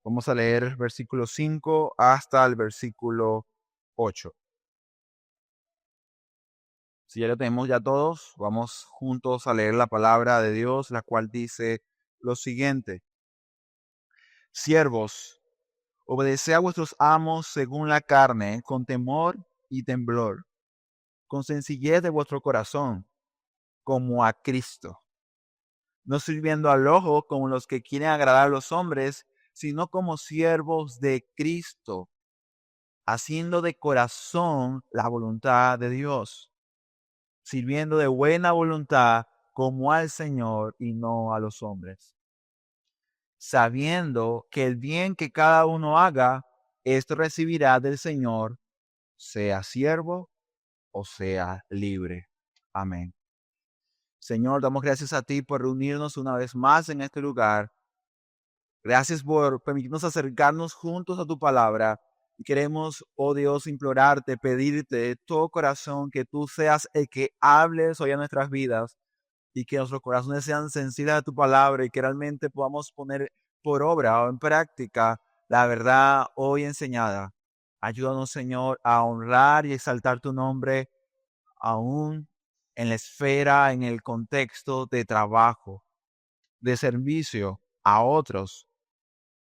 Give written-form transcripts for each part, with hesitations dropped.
Vamos a leer versículo 5 hasta el versículo 8. Si ya lo tenemos ya todos, vamos juntos a leer la palabra de Dios, la cual dice lo siguiente. Siervos, obedeced a vuestros amos según la carne, con temor y temblor, con sencillez de vuestro corazón, como a Cristo, no sirviendo al ojo como los que quieren agradar a los hombres, sino como siervos de Cristo, haciendo de corazón la voluntad de Dios, sirviendo de buena voluntad como al Señor y no a los hombres, sabiendo que el bien que cada uno haga, esto recibirá del Señor, sea siervo o sea libre. Amén. Señor, damos gracias a ti por reunirnos una vez más en este lugar. Gracias por permitirnos acercarnos juntos a tu palabra. Y queremos, oh Dios, implorarte, pedirte de todo corazón que tú seas el que hables hoy a nuestras vidas y que nuestros corazones sean sensibles a tu palabra y que realmente podamos poner por obra o en práctica la verdad hoy enseñada. Ayúdanos, Señor, a honrar y exaltar tu nombre aún en la esfera, en el contexto de trabajo, de servicio a otros,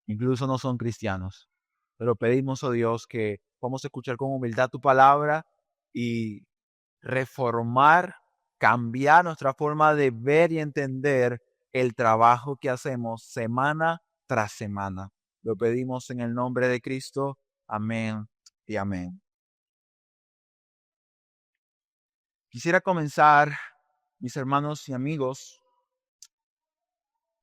incluso no son cristianos. Pero pedimos, oh Dios, que podamos escuchar con humildad tu palabra y reformar, cambiar nuestra forma de ver y entender el trabajo que hacemos semana tras semana. Lo pedimos en el nombre de Cristo. Amén y amén. Quisiera comenzar, mis hermanos y amigos,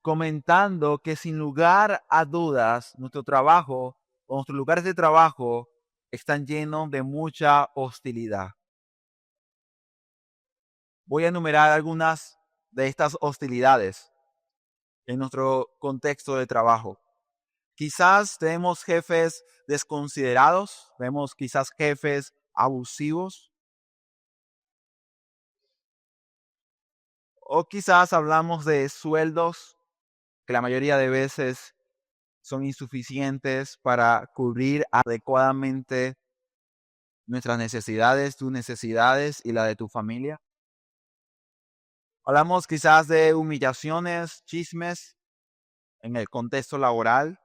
comentando que sin lugar a dudas, nuestro trabajo o nuestros lugares de trabajo están llenos de mucha hostilidad. Voy a enumerar algunas de estas hostilidades en nuestro contexto de trabajo. Quizás tenemos jefes desconsiderados, vemos quizás jefes abusivos, o quizás hablamos de sueldos que la mayoría de veces son insuficientes para cubrir adecuadamente nuestras necesidades, tus necesidades y la de tu familia. Hablamos quizás de humillaciones, chismes en el contexto laboral.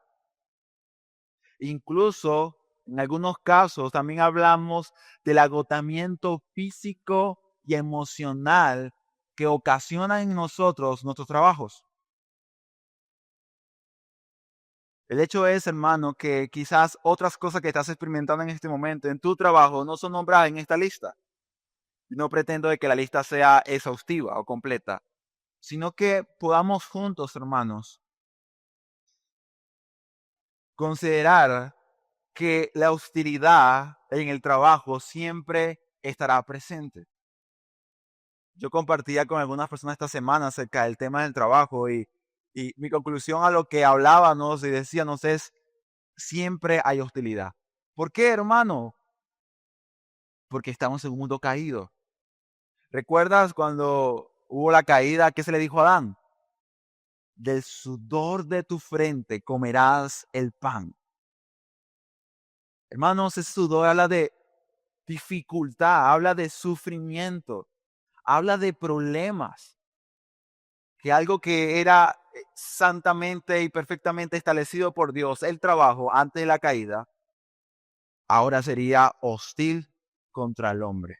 Incluso en algunos casos también hablamos del agotamiento físico y emocional que ocasiona en nosotros nuestros trabajos. El hecho es, hermano, que quizás otras cosas que estás experimentando en este momento en tu trabajo no son nombradas en esta lista. No pretendo de que la lista sea exhaustiva o completa, sino que podamos juntos, hermanos, considerar que la hostilidad en el trabajo siempre estará presente. Yo compartía con algunas personas esta semana acerca del tema del trabajo y mi conclusión a lo que hablábamos y decíamos es, siempre hay hostilidad. ¿Por qué, hermano? Porque estamos en un mundo caído. ¿Recuerdas cuando hubo la caída? ¿Qué se le dijo a Adán? Del sudor de tu frente comerás el pan. Hermanos, ese sudor habla de dificultad, habla de sufrimiento, habla de problemas. Que algo que era santamente y perfectamente establecido por Dios, el trabajo antes de la caída, ahora sería hostil contra el hombre.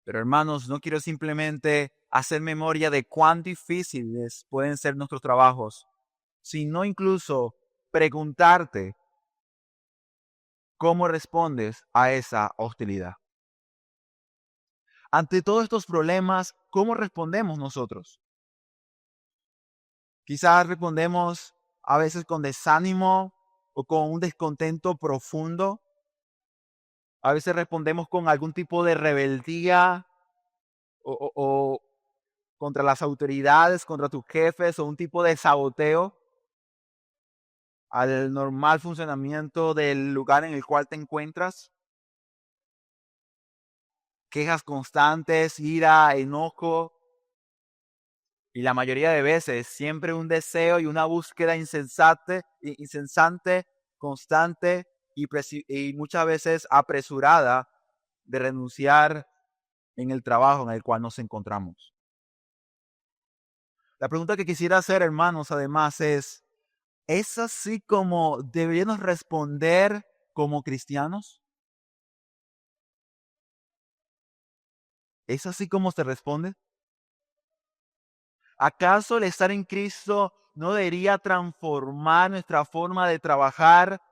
Pero hermanos, no quiero simplemente hacer memoria de cuán difíciles pueden ser nuestros trabajos, sino incluso preguntarte cómo respondes a esa hostilidad. Ante todos estos problemas, ¿cómo respondemos nosotros? Quizás respondemos a veces con desánimo o con un descontento profundo. A veces respondemos con algún tipo de rebeldía o contra las autoridades, contra tus jefes o un tipo de saboteo al normal funcionamiento del lugar en el cual te encuentras. Quejas constantes, ira, enojo, Y la mayoría de veces siempre un deseo y una búsqueda insensante, constante y muchas veces apresurada de renunciar en el trabajo en el cual nos encontramos. La pregunta que quisiera hacer, hermanos, además ¿es así como deberíamos responder como cristianos? ¿Es así como se responde? ¿Acaso el estar en Cristo no debería transformar nuestra forma de trabajar,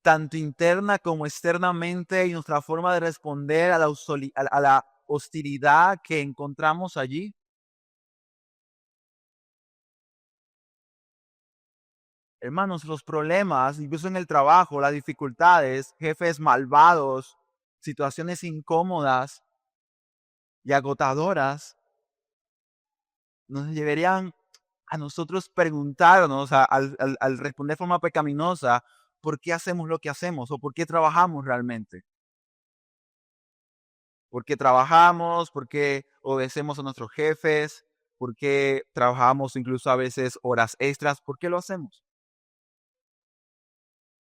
tanto interna como externamente, y nuestra forma de responder a la hostilidad que encontramos allí? Hermanos, los problemas, incluso en el trabajo, las dificultades, jefes malvados, situaciones incómodas y agotadoras, nos deberían a nosotros preguntarnos al responder de forma pecaminosa, ¿por qué hacemos lo que hacemos? ¿O por qué trabajamos realmente? ¿Por qué trabajamos? ¿Por qué obedecemos a nuestros jefes? ¿Por qué trabajamos incluso a veces horas extras? ¿Por qué lo hacemos?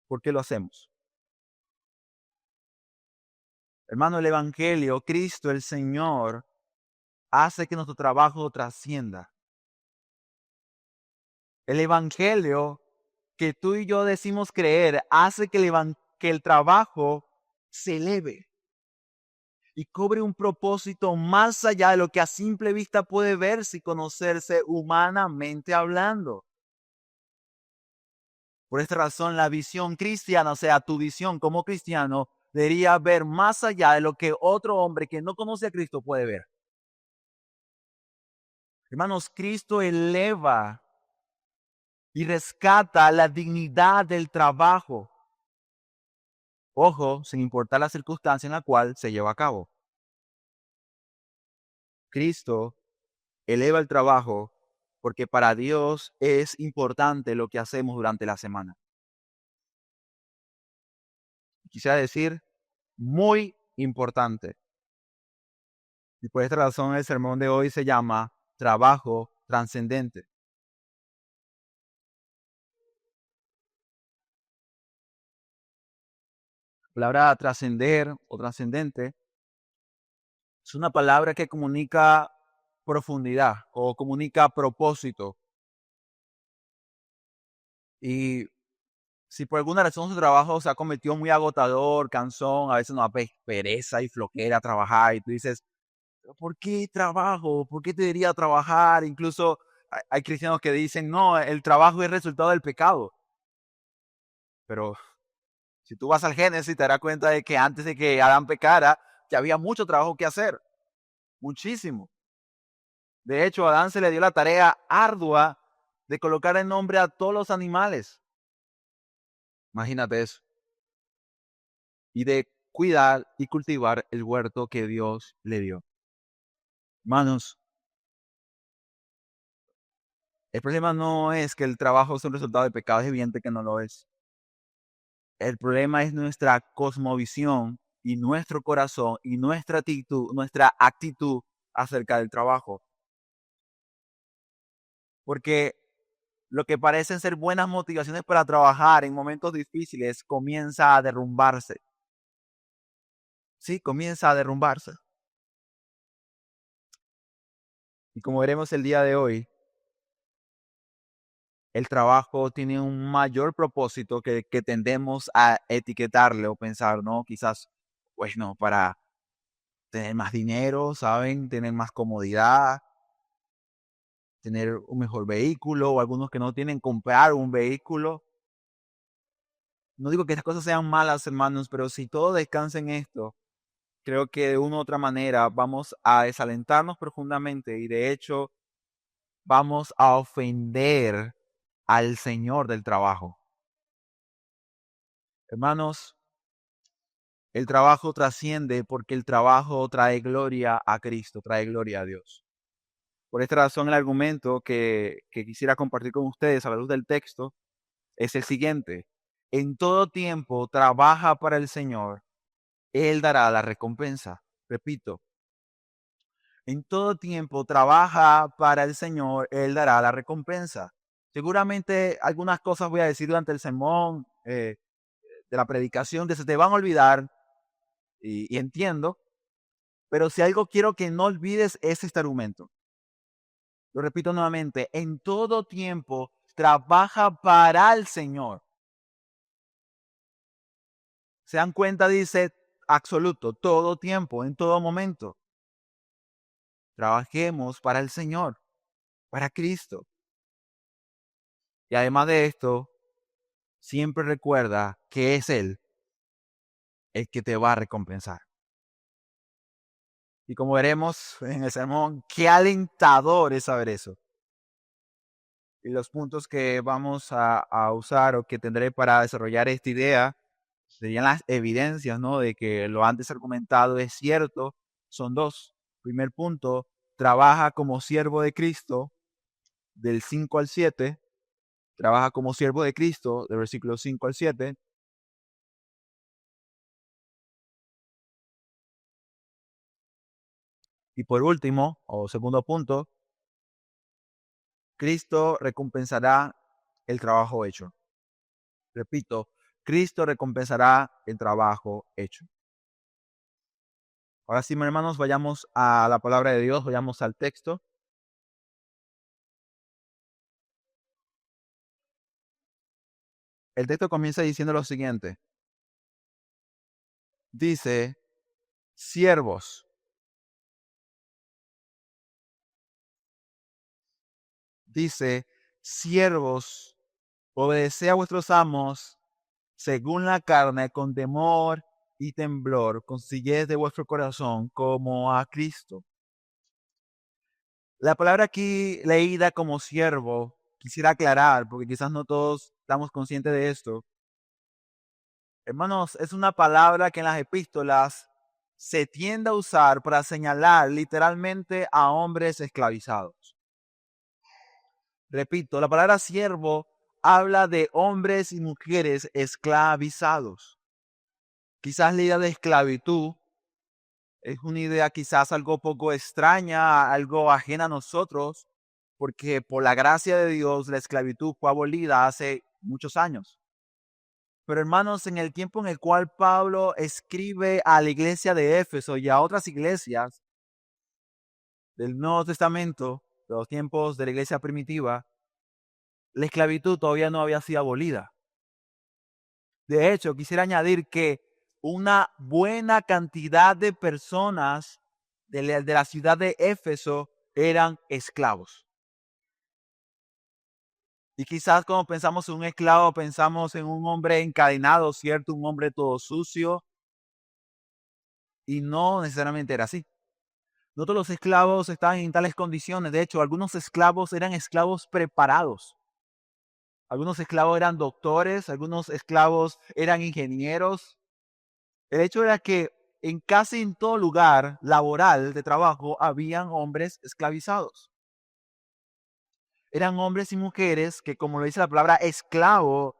¿Por qué lo hacemos? Hermano, el Evangelio, Cristo el Señor, hace que nuestro trabajo trascienda. El Evangelio que tú y yo decimos creer hace que que el trabajo se eleve y cobre un propósito más allá de lo que a simple vista puede verse y conocerse humanamente hablando. Por esta razón, la visión cristiana, o sea, tu visión como cristiano, debería ver más allá de lo que otro hombre que no conoce a Cristo puede ver. Hermanos, Cristo eleva y rescata la dignidad del trabajo. Ojo, sin importar la circunstancia en la cual se lleva a cabo. Cristo eleva el trabajo porque para Dios es importante lo que hacemos durante la semana. Quisiera decir, muy importante. Y por esta razón el sermón de hoy se llama trabajo trascendente. La palabra trascender o trascendente es una palabra que comunica profundidad o comunica propósito. Y si por alguna razón su trabajo se ha convertido muy agotador, cansón, a veces nos da pereza y flojera trabajar y tú dices, ¿por qué trabajo? ¿Por qué te debería trabajar? Incluso hay cristianos que dicen, no, el trabajo es resultado del pecado. Pero si tú vas al Génesis te darás cuenta de que antes de que Adán pecara, ya había mucho trabajo que hacer. Muchísimo. De hecho, a Adán se le dio la tarea ardua de colocar el nombre a todos los animales. Imagínate eso. Y de cuidar y cultivar el huerto que Dios le dio. Hermanos, el problema no es que el trabajo es un resultado de pecado, es evidente que no lo es. El problema es nuestra cosmovisión y nuestro corazón y nuestra actitud acerca del trabajo. Porque lo que parecen ser buenas motivaciones para trabajar en momentos difíciles comienza a derrumbarse. Sí, comienza a derrumbarse. Y como veremos el día de hoy, el trabajo tiene un mayor propósito que tendemos a etiquetarle o pensar, ¿no? Quizás, pues no, para tener más dinero, ¿saben? Tener más comodidad, tener un mejor vehículo, o algunos que no tienen comprar un vehículo. No digo que estas cosas sean malas, hermanos, pero si todo descansa en esto, creo que de una u otra manera vamos a desalentarnos profundamente y de hecho vamos a ofender al Señor del trabajo. Hermanos, el trabajo trasciende porque el trabajo trae gloria a Cristo, trae gloria a Dios. Por esta razón, el argumento que quisiera compartir con ustedes a la luz del texto es el siguiente. En todo tiempo trabaja para el Señor, Él dará la recompensa. Repito, En todo tiempo trabaja para el Señor, Él dará la recompensa. Seguramente algunas cosas voy a decir durante el sermón, de la predicación, que se te van a olvidar, y entiendo, pero si algo quiero que no olvides es este argumento. Lo repito nuevamente, en todo tiempo trabaja para el Señor. ¿Se dan cuenta? Dice absoluto, todo tiempo, en todo momento. Trabajemos para el Señor, para Cristo. Y además de esto, siempre recuerda que es Él el que te va a recompensar. Y como veremos en el sermón, qué alentador es saber eso. Y los puntos que vamos a usar o que tendré para desarrollar esta idea serían las evidencias, ¿no?, de que lo antes argumentado es cierto. Son dos. Primer punto, trabaja como siervo de Cristo, del 5 al 7. Trabaja como siervo de Cristo, del versículo 5 al 7. Y por último, o segundo punto, Cristo recompensará el trabajo hecho. Repito, Cristo recompensará el trabajo hecho. Ahora sí, mis hermanos, vayamos a la palabra de Dios, vayamos al texto. El texto comienza diciendo lo siguiente. Dice, siervos. Dice, siervos, obedeced a vuestros amos según la carne, con temor y temblor, con sencillez de vuestro corazón, como a Cristo. La palabra aquí leída como siervo, quisiera aclarar, porque quizás no todos estamos conscientes de esto. Hermanos, es una palabra que en las epístolas se tiende a usar para señalar literalmente a hombres esclavizados. Repito, la palabra siervo habla de hombres y mujeres esclavizados. Quizás la idea de esclavitud es una idea quizás algo poco extraña, algo ajena a nosotros, porque por la gracia de Dios la esclavitud fue abolida hace muchos años. Pero hermanos, en el tiempo en el cual Pablo escribe a la iglesia de Éfeso y a otras iglesias del Nuevo Testamento, de los tiempos de la iglesia primitiva, la esclavitud todavía no había sido abolida. De hecho, quisiera añadir que una buena cantidad de personas de la ciudad de Éfeso eran esclavos. Y quizás cuando pensamos en un esclavo, pensamos en un hombre encadenado, ¿cierto? Un hombre todo sucio. Y no necesariamente era así. No todos los esclavos estaban en tales condiciones. De hecho, algunos esclavos eran esclavos preparados. Algunos esclavos eran doctores, algunos esclavos eran ingenieros. El hecho era que en casi en todo lugar laboral de trabajo habían hombres esclavizados. Eran hombres y mujeres que, como lo dice la palabra esclavo,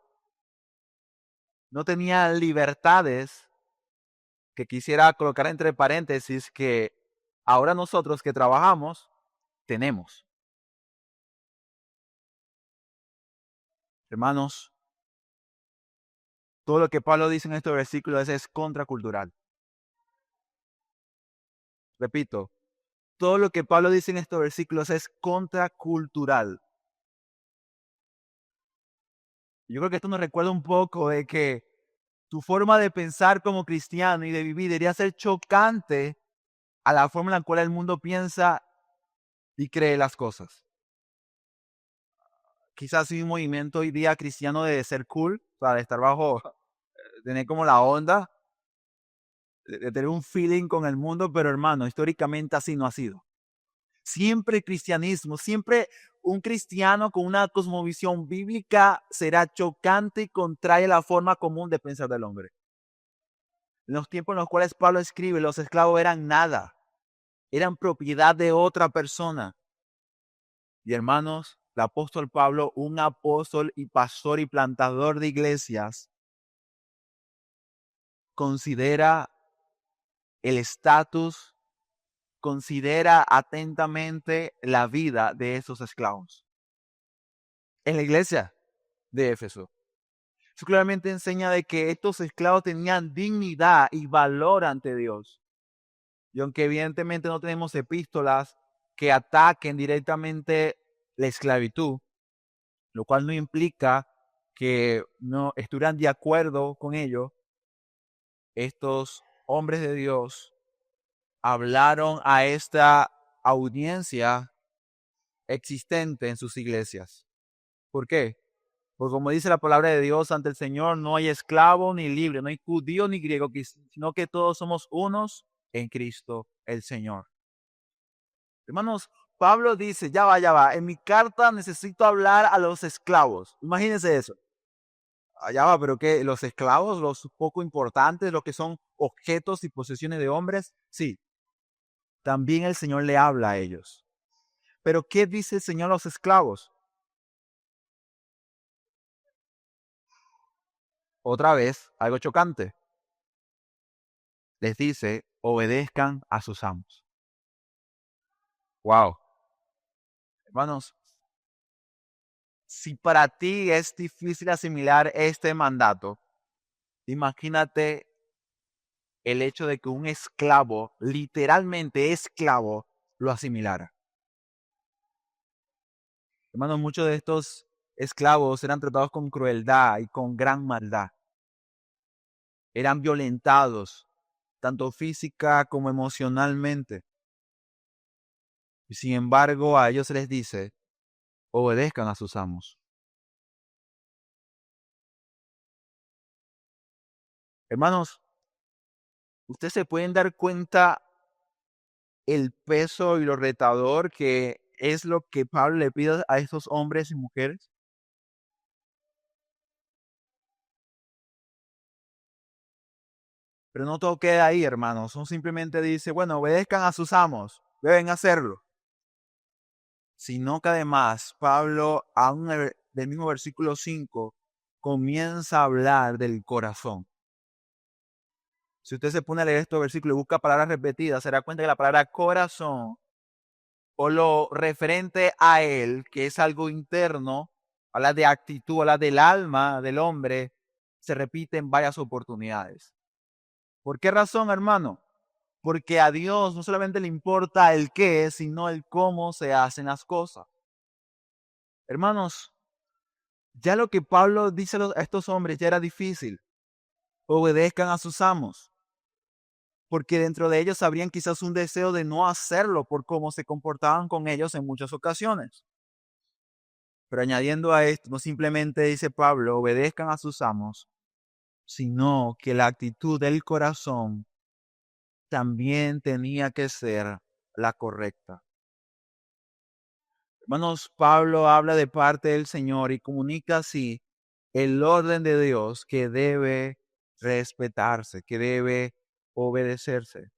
no tenían libertades, que quisiera colocar entre paréntesis que ahora nosotros que trabajamos tenemos. Hermanos, todo lo que Pablo dice en estos versículos es contracultural. Repito, todo lo que Pablo dice en estos versículos es contracultural. Yo creo que esto nos recuerda un poco de que tu forma de pensar como cristiano y de vivir debería ser chocante a la forma en la cual el mundo piensa y cree las cosas. Quizás hay un movimiento hoy día cristiano de ser cool, o sea, de estar bajo, tener como la onda, de tener un feeling con el mundo, pero hermano, históricamente así no ha sido. Siempre el cristianismo, siempre un cristiano con una cosmovisión bíblica será chocante y contraria a la forma común de pensar del hombre. En los tiempos en los cuales Pablo escribe, los esclavos eran nada, eran propiedad de otra persona. Y hermanos, el apóstol Pablo, un apóstol y pastor y plantador de iglesias, considera el estatus considera atentamente la vida de esos esclavos. En la iglesia de Éfeso. Eso claramente enseña de que estos esclavos tenían dignidad y valor ante Dios. Y aunque evidentemente no tenemos epístolas que ataquen directamente la esclavitud, lo cual no implica que no estuvieran de acuerdo con ello, estos hombres de Dios hablaron a esta audiencia existente en sus iglesias. ¿Por qué? Porque como dice la palabra de Dios, ante el Señor no hay esclavo ni libre, no hay judío ni griego, sino que todos somos unos en Cristo el Señor. Hermanos, Pablo dice, ya va, en mi carta necesito hablar a los esclavos. Imagínense eso. Ya va, pero ¿qué? ¿Los esclavos, los poco importantes, los que son objetos y posesiones de hombres? Sí, también el Señor le habla a ellos. Pero ¿qué dice el Señor a los esclavos? Otra vez, algo chocante. Les dice, obedezcan a sus amos. Wow. Hermanos, si para ti es difícil asimilar este mandato, imagínate el hecho de que un esclavo, literalmente esclavo, lo asimilara. Hermanos, muchos de estos esclavos eran tratados con crueldad y con gran maldad. Eran violentados, tanto física como emocionalmente. Y sin embargo, a ellos se les dice, obedezcan a sus amos. Hermanos, ustedes se pueden dar cuenta el peso y lo retador que es lo que Pablo le pide a estos hombres y mujeres. Pero no todo queda ahí, hermanos. No simplemente dice, bueno, obedezcan a sus amos, deben hacerlo. Sino que además Pablo, aún del mismo versículo 5, comienza a hablar del corazón. Si usted se pone a leer estos versículos y busca palabras repetidas, se dará cuenta que la palabra corazón o lo referente a él, que es algo interno, habla de actitud, habla del alma del hombre, se repite en varias oportunidades. ¿Por qué razón, hermano? Porque a Dios no solamente le importa el qué, sino el cómo se hacen las cosas. Hermanos, ya lo que Pablo dice a estos hombres ya era difícil. Obedezcan a sus amos. Porque dentro de ellos habrían quizás un deseo de no hacerlo por cómo se comportaban con ellos en muchas ocasiones. Pero añadiendo a esto, no simplemente dice Pablo, obedezcan a sus amos, sino que la actitud del corazón también tenía que ser la correcta. Hermanos, Pablo habla de parte del Señor y comunica así el orden de Dios que debe respetarse, que debe obedecerse.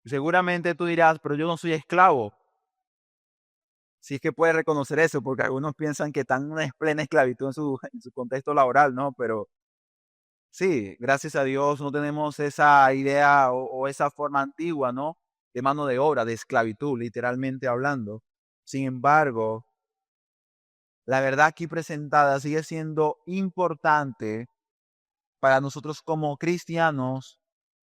Seguramente tú dirás, pero yo no soy esclavo. Si es que puedes reconocer eso, porque algunos piensan que están en una plena esclavitud en su contexto laboral, ¿no? Pero sí, gracias a Dios no tenemos esa idea o esa forma antigua, ¿no? De mano de obra, de esclavitud, literalmente hablando. Sin embargo, la verdad aquí presentada sigue siendo importante para nosotros como cristianos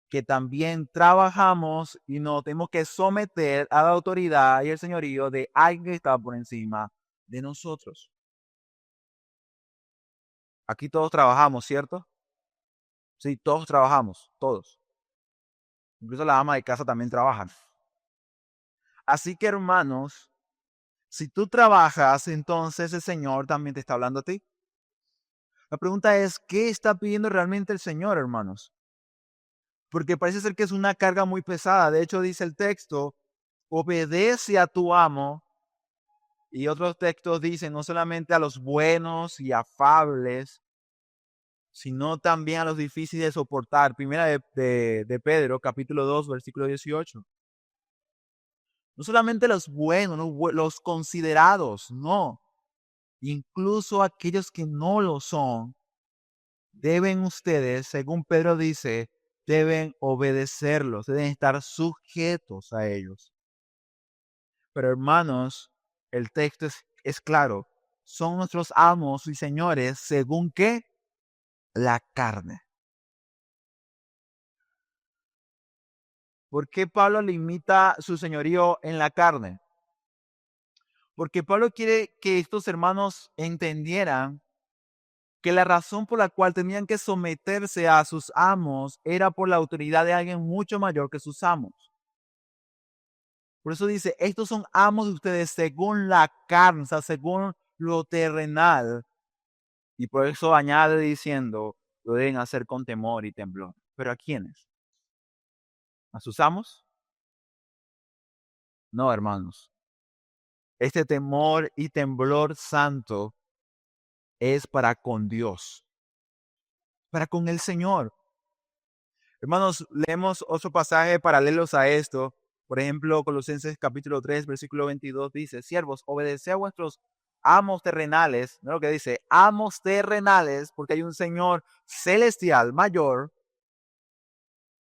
que también trabajamos y nos tenemos que someter a la autoridad y el señorío de alguien que está por encima de nosotros. Aquí todos trabajamos, ¿cierto? Sí, todos trabajamos, todos. Incluso las amas de casa también trabajan. Así que hermanos, si tú trabajas, entonces el Señor también te está hablando a ti. La pregunta es, ¿qué está pidiendo realmente el Señor, hermanos? Porque parece ser que es una carga muy pesada. De hecho, dice el texto, obedece a tu amo. Y otros textos dicen no solamente a los buenos y afables, sino también a los difíciles de soportar. Primera de Pedro, capítulo 2, versículo 18. No solamente los buenos, los considerados, no. Incluso aquellos que no lo son, deben ustedes, según Pedro dice, deben obedecerlos, deben estar sujetos a ellos. Pero hermanos, el texto es claro. Son nuestros amos y señores según qué? La carne. ¿Por qué Pablo limita su señorío en la carne? Porque Pablo quiere que estos hermanos entendieran que la razón por la cual tenían que someterse a sus amos era por la autoridad de alguien mucho mayor que sus amos. Por eso dice, estos son amos de ustedes según la carne, o sea, según lo terrenal. Y por eso añade diciendo, lo deben hacer con temor y temblor. ¿Pero a quiénes? ¿A sus amos? No, hermanos. Este temor y temblor santo es para con Dios, para con el Señor. Hermanos, leemos otro pasaje paralelos a esto. Por ejemplo, Colosenses capítulo 3, versículo 22 dice, siervos, obedeced a vuestros amos terrenales, ¿no? Lo que dice, amos terrenales, porque hay un Señor celestial mayor,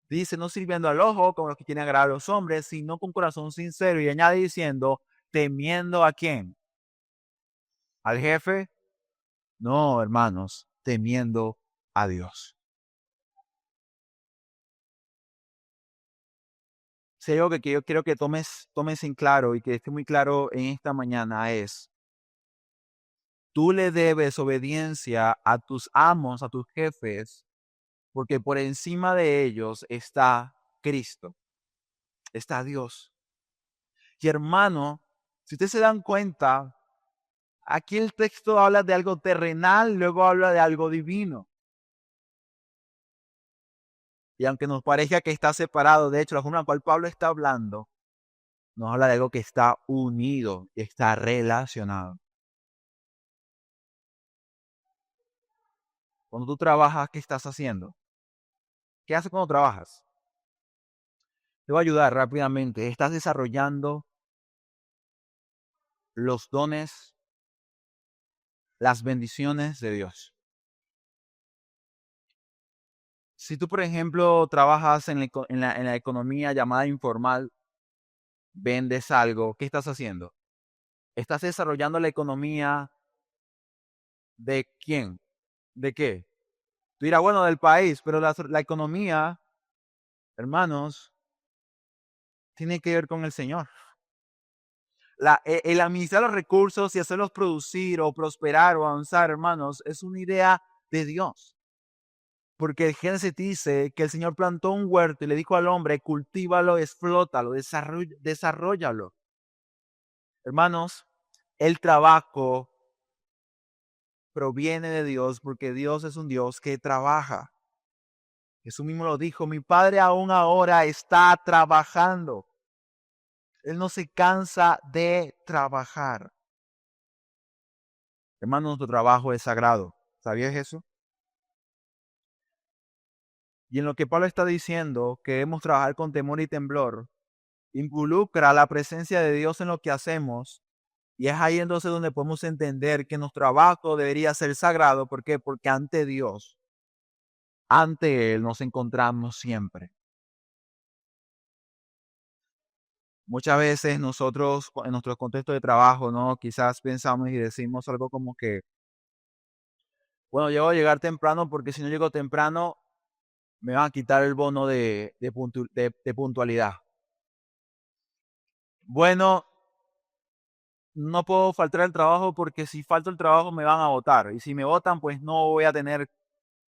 dice, no sirviendo al ojo como los que quieren agradar a los hombres, sino con corazón sincero. Y añade diciendo, temiendo ¿a quién? ¿Al jefe? No, hermanos, temiendo a Dios. Si hay algo que yo quiero que tomes en claro y que esté muy claro en esta mañana es, tú le debes obediencia a tus amos, a tus jefes, porque por encima de ellos está Cristo, está Dios. Y hermano, si ustedes se dan cuenta, aquí el texto habla de algo terrenal, luego habla de algo divino. Y aunque nos parezca que está separado, de hecho, la forma en la cual Pablo está hablando, nos habla de algo que está unido y está relacionado. Cuando tú trabajas, ¿qué estás haciendo? ¿Qué haces cuando trabajas? Te voy a ayudar rápidamente. Estás desarrollando los dones, las bendiciones de Dios. Si tú, por ejemplo, trabajas en la economía llamada informal, vendes algo, ¿qué estás haciendo? Estás desarrollando la economía de quién, de qué. Tú dirás, bueno, del país, pero la economía, hermanos, tiene que ver con el Señor. El administrar los recursos y hacerlos producir o prosperar o avanzar, hermanos, es una idea de Dios. Porque el Génesis dice que el Señor plantó un huerto y le dijo al hombre, cultívalo, explótalo, desarrollalo. Hermanos, el trabajo proviene de Dios porque Dios es un Dios que trabaja. Jesús mismo lo dijo, mi Padre aún ahora está trabajando. Él no se cansa de trabajar. Hermanos, nuestro trabajo es sagrado. ¿Sabías eso? Y en lo que Pablo está diciendo, que debemos trabajar con temor y temblor, involucra la presencia de Dios en lo que hacemos. Y es ahí entonces donde podemos entender que nuestro trabajo debería ser sagrado. ¿Por qué? Porque ante Dios, ante Él nos encontramos siempre. Muchas veces nosotros en nuestro contexto de trabajo, ¿no? Quizás pensamos y decimos algo como que, bueno, yo voy a llegar temprano porque si no llego temprano me van a quitar el bono de puntualidad. Bueno, no puedo faltar al trabajo porque si falto el trabajo me van a votar. Y si me votan, pues no voy a tener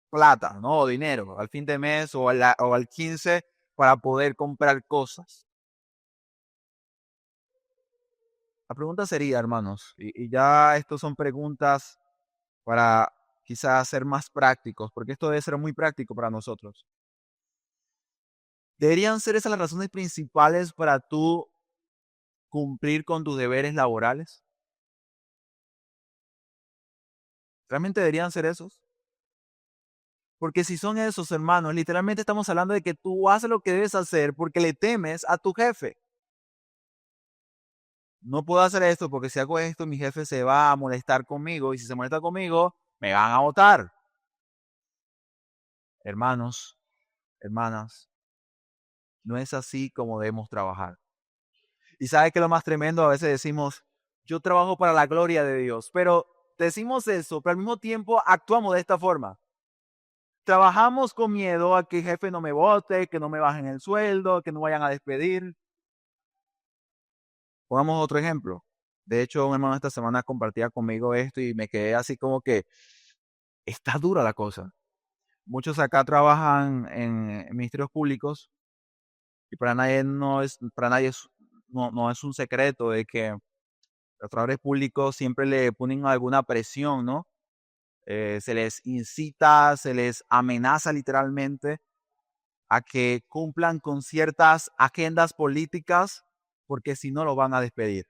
plata, ¿no? O dinero al fin de mes o al 15 para poder comprar cosas. La pregunta sería, hermanos, y ya estos son preguntas para quizás ser más prácticos, porque esto debe ser muy práctico para nosotros. ¿Deberían ser esas las razones principales para tú cumplir con tus deberes laborales? ¿Realmente deberían ser esos? Porque si son esos, hermanos, literalmente estamos hablando de que tú haces lo que debes hacer porque le temes a tu jefe. No puedo hacer esto porque si hago esto, mi jefe se va a molestar conmigo y si se molesta conmigo, me van a votar. Hermanos, Hermanas, no es así como debemos trabajar. Y sabe que lo más tremendo, a veces decimos, yo trabajo para la gloria de Dios, pero decimos eso, pero al mismo tiempo actuamos de esta forma. Trabajamos con miedo a que el jefe no me vote, que no me bajen el sueldo, que no vayan a despedir. Pongamos otro ejemplo. De hecho, un hermano esta semana compartía conmigo esto y me quedé así como que está dura la cosa. Muchos acá trabajan en ministerios públicos y para nadie no es un secreto de que los trabajadores públicos siempre le ponen alguna presión, ¿no? Se les incita, se les amenaza literalmente a que cumplan con ciertas agendas políticas porque si no lo van a despedir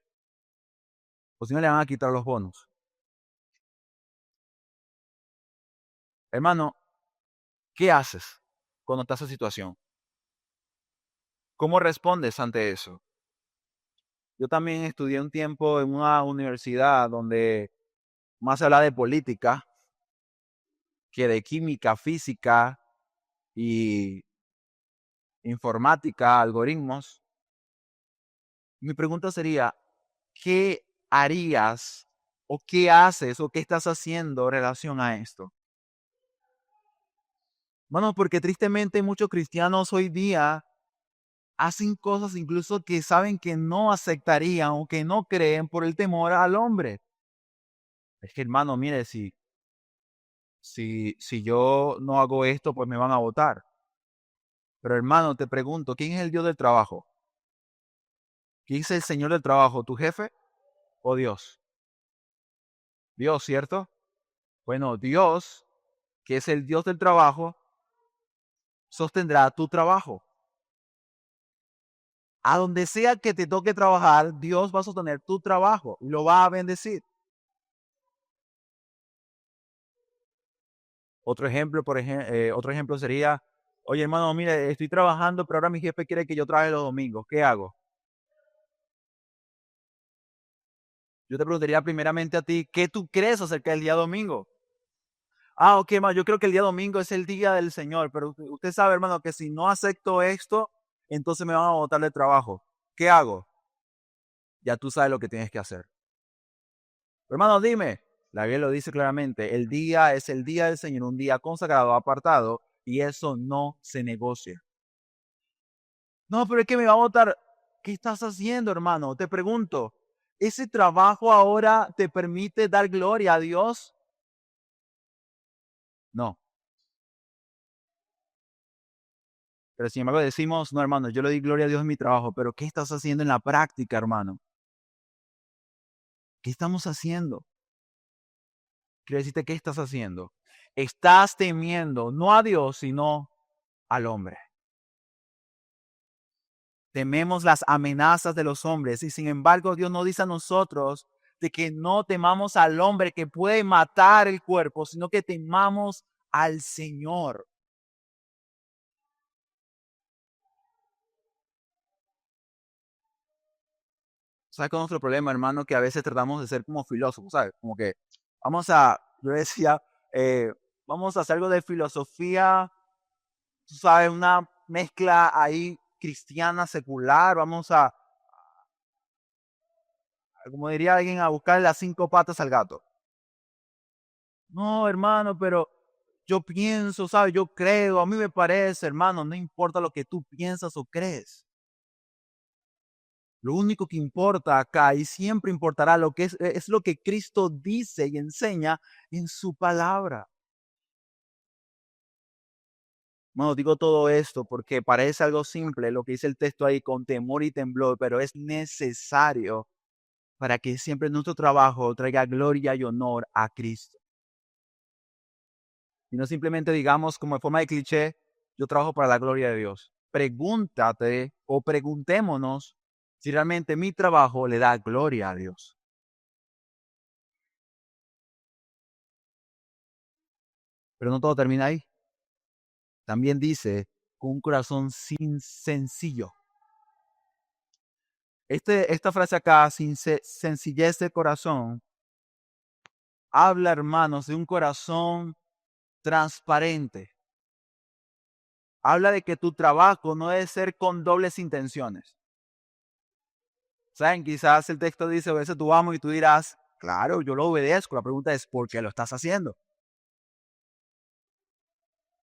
o si no le van a quitar los bonos. Hermano, ¿qué haces cuando está esa situación? ¿Cómo respondes ante eso? Yo también estudié un tiempo en una universidad donde más se habla de política que de química, física y informática, algoritmos. Mi pregunta sería, ¿qué harías o qué haces o qué estás haciendo en relación a esto? Bueno, porque tristemente muchos cristianos hoy día hacen cosas incluso que saben que no aceptarían o que no creen por el temor al hombre. Es que hermano, mire, si yo no hago esto, pues me van a votar. Pero hermano, te pregunto, ¿quién es el Dios del trabajo? ¿Quién es el Señor del trabajo? ¿Tu jefe o Dios? Dios, ¿cierto? Bueno, Dios, que es el Dios del trabajo, sostendrá tu trabajo. A donde sea que te toque trabajar, Dios va a sostener tu trabajo y lo va a bendecir. Otro ejemplo sería, oye hermano, mire, estoy trabajando, pero ahora mi jefe quiere que yo trabaje los domingos. ¿Qué hago? Yo te preguntaría primeramente a ti, ¿qué tú crees acerca del día domingo? Ah, ok, yo creo que el día domingo es el día del Señor, pero usted sabe, hermano, que si no acepto esto, entonces me van a botar de trabajo. ¿Qué hago? Ya tú sabes lo que tienes que hacer. Hermano, dime. La Biblia lo dice claramente, el día es el día del Señor, un día consagrado, apartado, y eso no se negocia. No, pero es que me va a votar. ¿Qué estás haciendo, hermano? Te pregunto, ¿ese trabajo ahora te permite dar gloria a Dios? No. Pero sin embargo decimos, no, hermano, yo le doy gloria a Dios en mi trabajo, pero ¿qué estás haciendo en la práctica, hermano? ¿Qué estamos haciendo? Quiero decirte, ¿qué estás haciendo? Estás temiendo no a Dios, sino al hombre. Tememos las amenazas de los hombres y sin embargo Dios nos dice a nosotros de que no temamos al hombre que puede matar el cuerpo, sino que temamos al Señor. ¿Sabes cuál es nuestro problema, hermano? Que a veces tratamos de ser como filósofos, ¿sabes? Como que yo decía, eh, vamos a hacer algo de filosofía, tú sabes, una mezcla ahí cristiana, secular, como diría alguien, a buscar las 5 patas al gato. No, hermano, pero yo pienso, ¿sabes? Yo creo, a mí me parece, hermano, no importa lo que tú piensas o crees. Lo único que importa acá y siempre importará lo que es lo que Cristo dice y enseña en su palabra. Bueno, digo todo esto porque parece algo simple lo que dice el texto ahí con temor y temblor, pero es necesario para que siempre nuestro trabajo traiga gloria y honor a Cristo. Y no simplemente digamos como en forma de cliché, yo trabajo para la gloria de Dios. Pregúntate o preguntémonos si realmente mi trabajo le da gloria a Dios. Pero no todo termina ahí. También dice, con un corazón sencillo. Esta frase acá, sencillez de corazón, habla, hermanos, de un corazón transparente. habla de que tu trabajo no debe ser con dobles intenciones. ¿Saben? Quizás el texto dice, obedece a tu amo y tú dirás, claro, yo lo obedezco. La pregunta es, ¿por qué lo estás haciendo?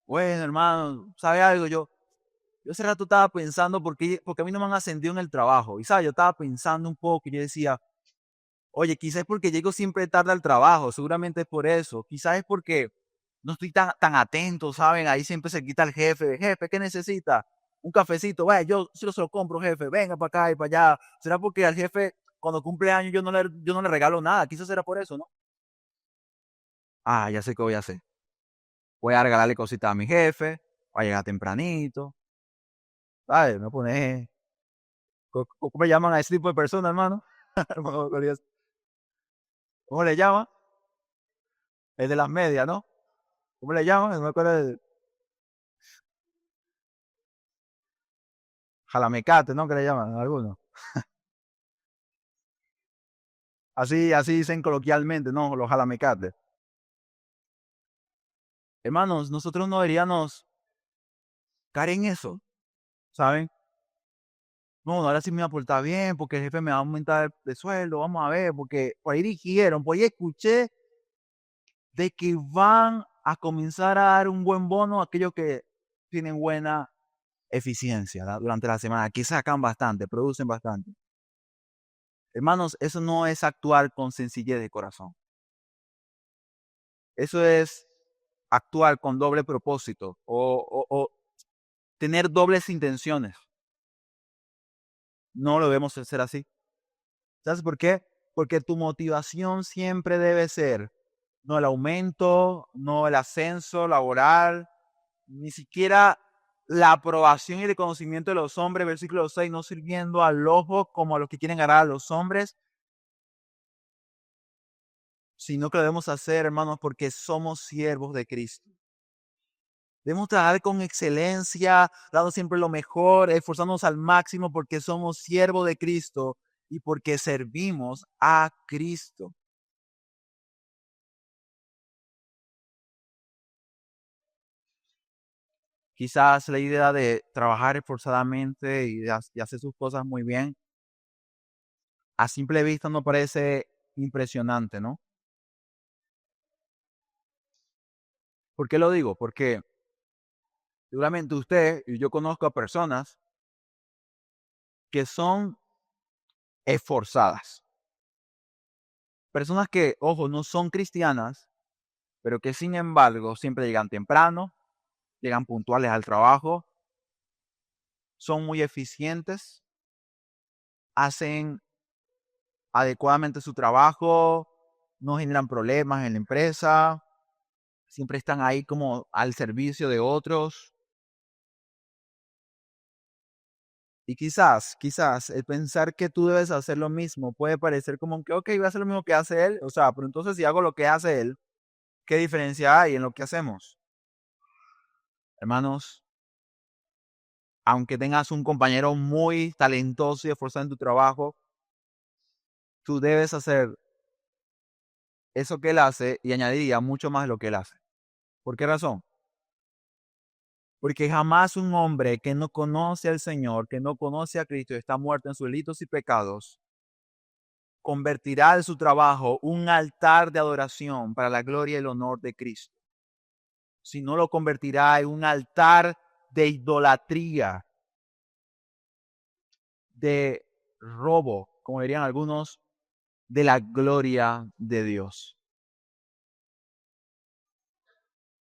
Bueno, hermano, ¿sabe algo? Yo hace rato estaba pensando porque a mí no me han ascendido en el trabajo. Y, ¿sabes? Yo estaba pensando un poco y yo decía, oye, quizás es porque llego siempre tarde al trabajo, seguramente es por eso. Quizás es porque no estoy tan atento, ¿saben? Ahí siempre se quita el jefe. Jefe, ¿qué necesita? Un cafecito. Vaya, yo sí se lo compro, jefe. Venga para acá y para allá. ¿Será porque al jefe, cuando cumple años, yo no le regalo nada? Quizás era por eso, ¿no? Ah, ya sé qué voy a hacer. Voy a regalarle cositas a mi jefe. Voy a llegar tempranito. ¿Sabes? Me pone... ¿Cómo me llaman a ese tipo de personas, hermano? ¿Cómo le llaman? El de las medias, ¿no? ¿Cómo le llaman? No me acuerdo. Jalamecate, ¿no? Que le llaman a algunos. Así dicen coloquialmente, ¿no? Los jalamecates. Hermanos, nosotros no deberíamos caer en eso, ¿saben? No, ahora sí me va a portar bien, porque el jefe me va a aumentar de sueldo, vamos a ver, porque por ahí dijeron, por ahí escuché de que van a comenzar a dar un buen bono a aquellos que tienen buena eficiencia, ¿verdad? Durante la semana. Aquí sacan bastante, producen bastante. Hermanos, eso no es actuar con sencillez de corazón. Eso es actuar con doble propósito o tener dobles intenciones. No lo debemos hacer así. ¿Sabes por qué? Porque tu motivación siempre debe ser no el aumento, no el ascenso laboral, ni siquiera la aprobación y el reconocimiento de los hombres, versículo 6, no sirviendo al ojo como a los que quieren ganar a los hombres, sino que lo debemos hacer, hermanos, porque somos siervos de Cristo. Debemos trabajar con excelencia, dando siempre lo mejor, esforzándonos al máximo porque somos siervos de Cristo y porque servimos a Cristo. Quizás la idea de trabajar esforzadamente y hacer sus cosas muy bien, a simple vista no parece impresionante, ¿no? ¿Por qué lo digo? Porque seguramente usted y yo conozco a personas que son esforzadas. Personas que, ojo, no son cristianas, pero que sin embargo siempre llegan temprano, llegan puntuales al trabajo, son muy eficientes, hacen adecuadamente su trabajo, no generan problemas en la empresa, siempre están ahí como al servicio de otros. Y quizás el pensar que tú debes hacer lo mismo puede parecer como que, ok, voy a hacer lo mismo que hace él. O sea, pero entonces si hago lo que hace él, ¿qué diferencia hay en lo que hacemos? Hermanos, aunque tengas un compañero muy talentoso y esforzado en tu trabajo, tú debes hacer eso que él hace y añadiría mucho más de lo que él hace. ¿Por qué razón? Porque jamás un hombre que no conoce al Señor, que no conoce a Cristo y está muerto en sus delitos y pecados, convertirá de su trabajo un altar de adoración para la gloria y el honor de Cristo. Si no lo convertirá en un altar de idolatría, de robo, como dirían algunos, de la gloria de Dios.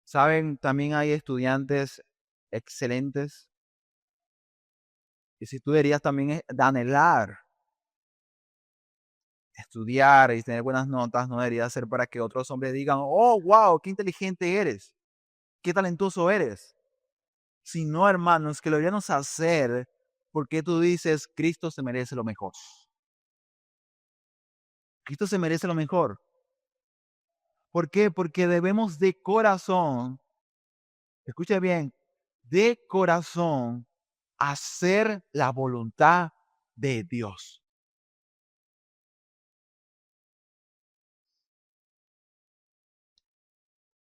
Saben, también hay estudiantes excelentes y si tú deberías también anhelar estudiar y tener buenas notas, no debería ser para que otros hombres digan, oh, wow, qué inteligente eres, qué talentoso eres. Sino, hermanos, que lo deberíamos hacer porque tú dices, Cristo se merece lo mejor. Cristo se merece lo mejor. ¿Por qué? Porque debemos de corazón, escuche bien, de corazón hacer la voluntad de Dios.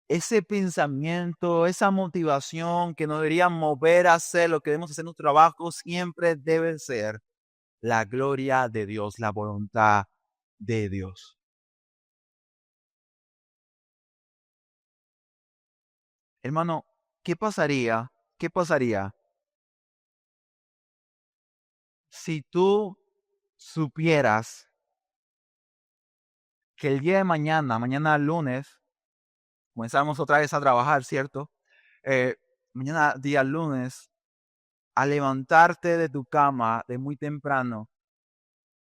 ese pensamiento, esa motivación que nos debería mover a hacer lo que debemos hacer en nuestro trabajo, siempre debe ser la gloria de Dios, la voluntad de Dios. Hermano, ¿qué pasaría? ¿Qué pasaría si tú supieras que el día de mañana, mañana lunes, comenzamos otra vez a trabajar, ¿cierto? Mañana, día lunes, a levantarte de tu cama de muy temprano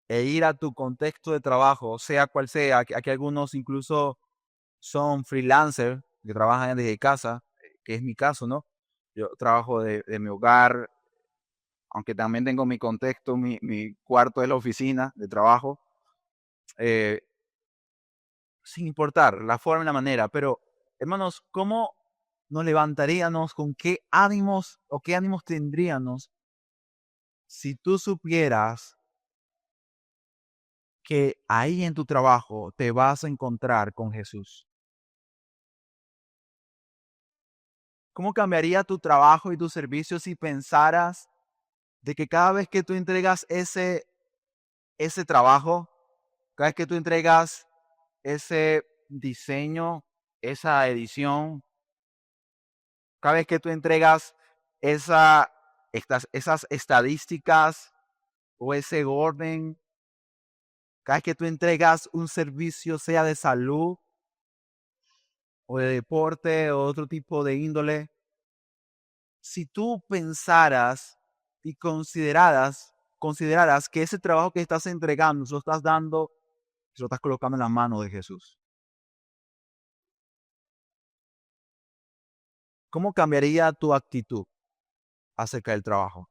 e ir a tu contexto de trabajo, sea cual sea, aquí algunos incluso son freelancers que trabajan desde casa, que es mi caso, ¿no? Yo trabajo de mi hogar, aunque también tengo mi contexto, mi cuarto es la oficina de trabajo, eh, sin importar la forma y la manera, pero hermanos, ¿cómo nos levantaríamos, con qué ánimos o qué ánimos tendríamos si tú supieras que ahí en tu trabajo te vas a encontrar con Jesús? ¿Cómo cambiaría tu trabajo y tu servicio si pensaras de que cada vez que tú entregas ese trabajo, cada vez que tú entregas ese diseño, esa edición, cada vez que tú entregas esas estadísticas o ese orden, cada vez que tú entregas un servicio, sea de salud o de deporte o otro tipo de índole, si tú pensaras y consideraras que ese trabajo que estás entregando, se lo estás dando, se lo estás colocando en la mano de Jesús, ¿cómo cambiaría tu actitud acerca del trabajo?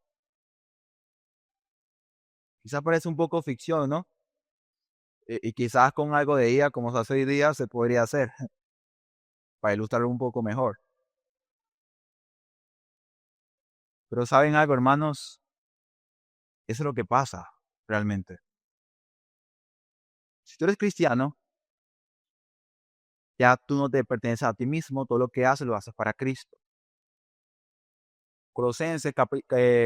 Quizás parece un poco ficción, ¿no? Y quizás con algo de IA, como se hace hoy día, se podría hacer para ilustrarlo un poco mejor. Pero ¿saben algo, hermanos? Eso es lo que pasa realmente. Si tú eres cristiano, ya tú no te perteneces a ti mismo, todo lo que haces lo haces para Cristo. Colosenses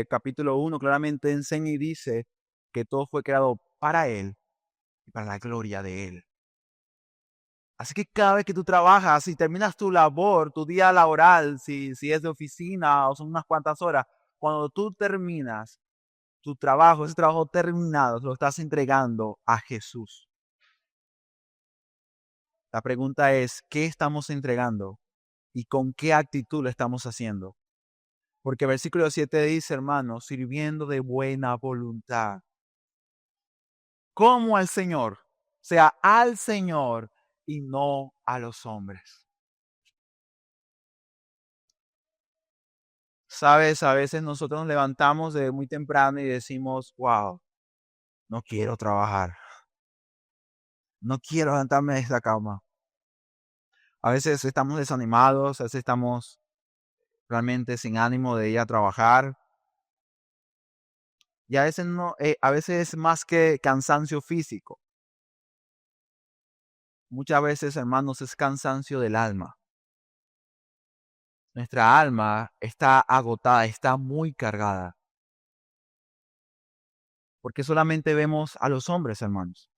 capítulo 1 claramente enseña y dice que todo fue creado para Él y para la gloria de Él. Así que cada vez que tú trabajas y terminas tu labor, tu día laboral, si es de oficina o son unas cuantas horas, cuando tú terminas tu trabajo, ese trabajo terminado, lo estás entregando a Jesús. La pregunta es, ¿qué estamos entregando? ¿Y con qué actitud lo estamos haciendo? Porque versículo 7 dice, hermanos, sirviendo de buena voluntad, como al Señor, o sea, al Señor y no a los hombres. Sabes, a veces nosotros nos levantamos de muy temprano y decimos, wow, no quiero trabajar, no quiero levantarme de esta cama. A veces estamos desanimados, a veces estamos realmente sin ánimo de ir a trabajar. Y a veces no, a veces es más que cansancio físico. Muchas veces, hermanos, es cansancio del alma. Nuestra alma está agotada, está muy cargada. Porque solamente vemos a los hombres, hermanos.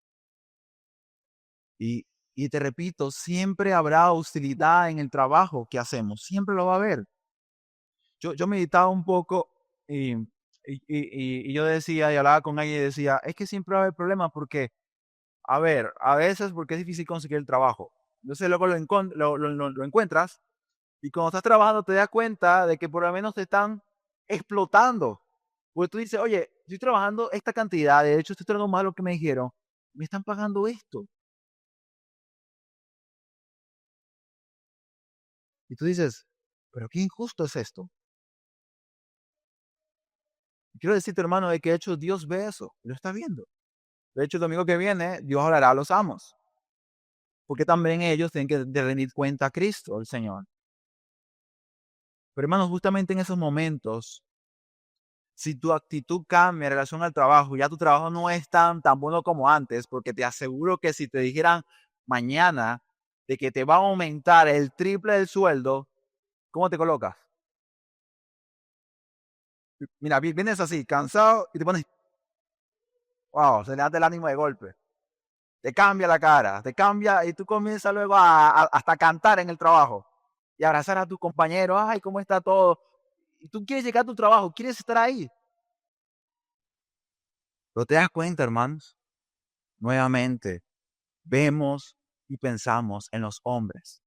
Y, y te repito, siempre habrá hostilidad en el trabajo que hacemos. Siempre lo va a haber. Yo meditaba un poco y yo decía, y hablaba con alguien y decía, es que siempre va a haber problemas porque, a ver, a veces porque es difícil conseguir el trabajo. Entonces luego lo encuentras y cuando estás trabajando te das cuenta de que por lo menos te están explotando. Porque tú dices, oye, estoy trabajando esta cantidad, de hecho estoy trabajando más de lo que me dijeron, me están pagando esto. Y tú dices, pero qué injusto es esto. Y quiero decirte, hermano, de que de hecho Dios ve eso, lo está viendo. De hecho, el domingo que viene, Dios hablará a los amos, porque también ellos tienen que de rendir cuenta a Cristo, el Señor. Pero hermanos, justamente en esos momentos, si tu actitud cambia en relación al trabajo, ya tu trabajo no es tan bueno como antes, porque te aseguro que si te dijeran mañana de que te va a aumentar el triple del sueldo, ¿cómo te colocas? Mira, vienes así, cansado, y te pones, wow, se le da el ánimo de golpe. Te cambia la cara, te cambia, y tú comienzas luego hasta cantar en el trabajo y abrazar a tu compañero, ay, ¿cómo está todo? Y tú quieres llegar a tu trabajo, quieres estar ahí. Pero te das cuenta, hermanos, nuevamente, vemos y pensamos en los hombres.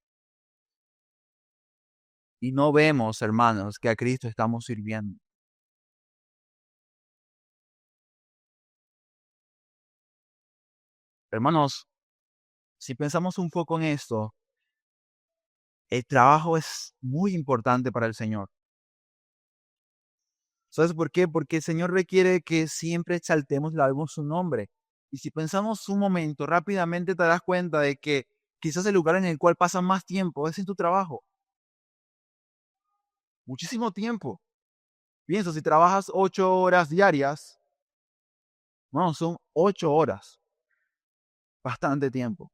Y no vemos, hermanos, que a Cristo estamos sirviendo. Hermanos, si pensamos un poco en esto, el trabajo es muy importante para el Señor. ¿Sabes por qué? Porque el Señor requiere que siempre exaltemos y lavemos su nombre. Y si pensamos un momento, rápidamente te das cuenta de que quizás el lugar en el cual pasas más tiempo es en tu trabajo. Muchísimo tiempo. Piensa, si trabajas 8 horas diarias, no, son 8 horas. Bastante tiempo.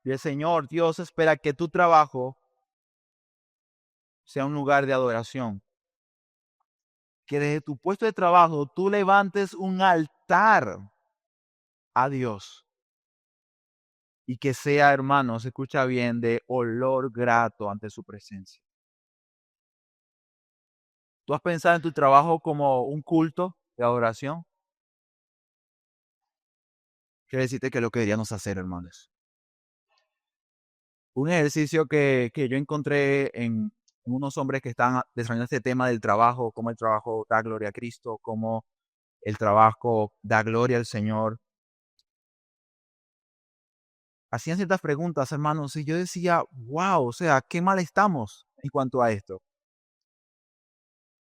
Y el Señor, Dios, espera que tu trabajo sea un lugar de adoración. Que desde tu puesto de trabajo tú levantes un altar a Dios. Y que sea, hermano, se escucha bien, de olor grato ante su presencia. ¿Tú has pensado en tu trabajo como un culto de adoración? Quiere decirte que es lo que deberíamos hacer, hermanos. Un ejercicio que yo encontré en unos hombres que están desarrollando este tema del trabajo, cómo el trabajo da gloria a Cristo, cómo el trabajo da gloria al Señor. Hacían ciertas preguntas, hermanos, y yo decía, wow, o sea, qué mal estamos en cuanto a esto.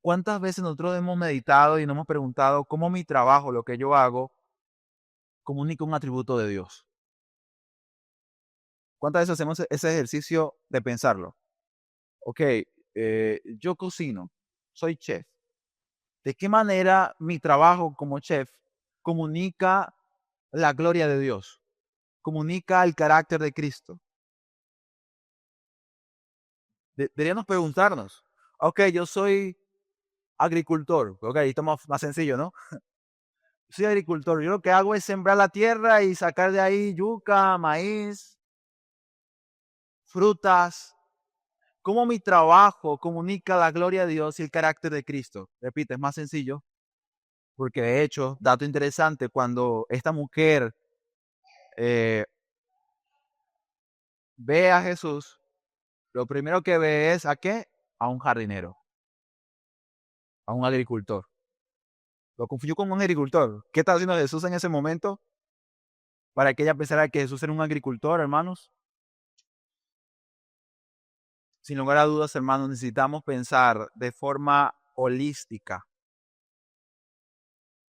¿Cuántas veces nosotros hemos meditado y nos hemos preguntado cómo mi trabajo, lo que yo hago, comunica un atributo de Dios? ¿Cuántas veces hacemos ese ejercicio de pensarlo? Ok, yo cocino, soy chef. ¿De qué manera mi trabajo como chef comunica la gloria de Dios? Comunica el carácter de Cristo. Deberíamos preguntarnos, ok, yo soy agricultor, ok, esto más sencillo, ¿no? Soy agricultor, yo lo que hago es sembrar la tierra y sacar de ahí yuca, maíz, frutas. ¿Cómo mi trabajo comunica la gloria de Dios y el carácter de Cristo? Repite, es más sencillo, porque de hecho, dato interesante, cuando esta mujer eh, ve a Jesús, lo primero que ve es ¿a qué? A un jardinero, a un agricultor. Lo confundió con un agricultor. ¿Qué está haciendo Jesús en ese momento? Para que ella pensara que Jesús era un agricultor, hermanos. Sin lugar a dudas, hermanos, necesitamos pensar de forma holística.